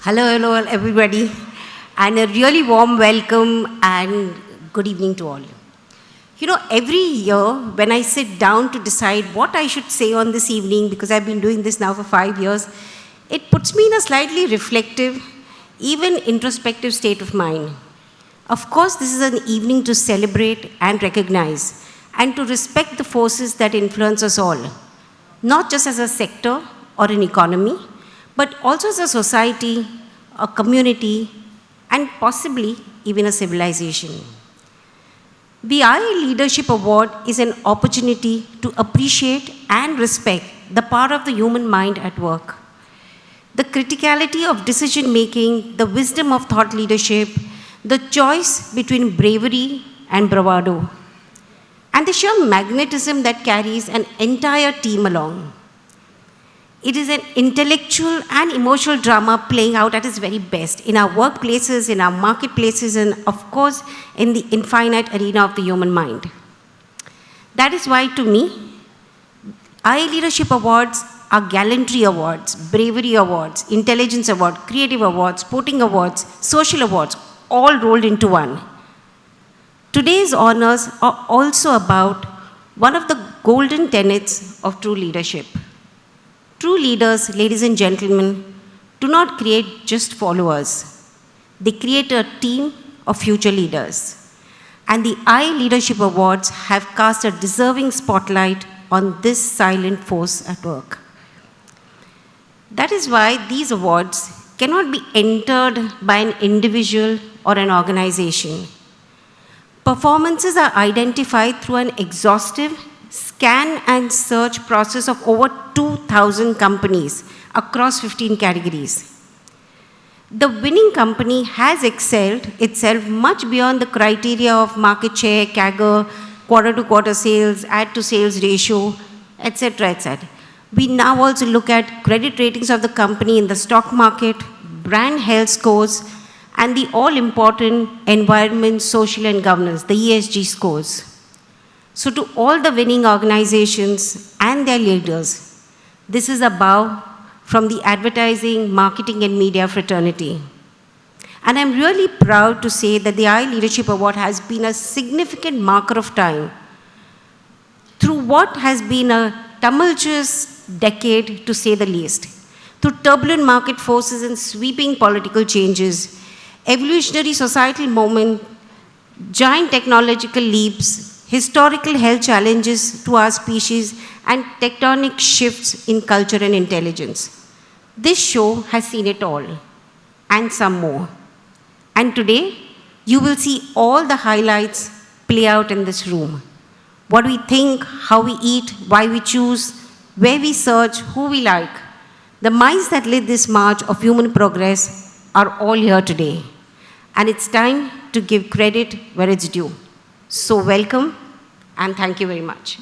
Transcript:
Hello, everybody, and a really warm welcome and good evening to all. You know, every year when I sit down to decide what I should say on this evening, because I've been doing this now for 5 years, it puts me in a slightly reflective, even introspective state of mind. Of course, this is an evening to celebrate and recognize, and to respect the forces that influence us all, not just as a sector or an economy, but also as a society, a community, and possibly even a civilization. The I Leadership Award is an opportunity to appreciate and respect the power of the human mind at work. The criticality of decision making, the wisdom of thought leadership, the choice between bravery and bravado, and the sheer magnetism that carries an entire team along. It is an intellectual and emotional drama playing out at its very best in our workplaces, in our marketplaces, and of course, in the infinite arena of the human mind. That is why, to me, I Leadership Awards are gallantry awards, bravery awards, intelligence awards, creative awards, sporting awards, social awards, all rolled into one. Today's honors are also about one of the golden tenets of true leadership. True leaders, ladies and gentlemen, do not create just followers. They create a team of future leaders. And the I Leadership Awards have cast a deserving spotlight on this silent force at work. That is why these awards cannot be entered by an individual or an organization. Performances are identified through an exhaustive scan and search process of over 2,000 companies across 15 categories. The winning company has excelled itself much beyond the criteria of market share, CAGR, quarter-to-quarter sales, add-to-sales ratio, etc., etc. We now also look at credit ratings of the company in the stock market, brand health scores, and the all-important environment, social, and governance, the ESG scores. So to all the winning organizations and their leaders, this is a bow from the advertising, marketing, and media fraternity. And I'm really proud to say that the I Leadership Award has been a significant marker of time through what has been a tumultuous decade, to say the least. Through turbulent market forces and sweeping political changes, evolutionary societal moment, giant technological leaps, historical health challenges to our species, and tectonic shifts in culture and intelligence. This show has seen it all, and some more. And today, you will see all the highlights play out in this room. What we think, how we eat, why we choose, where we search, who we like. The minds that lead this march of human progress are all here today. And it's time to give credit where it's due. So welcome, and thank you very much.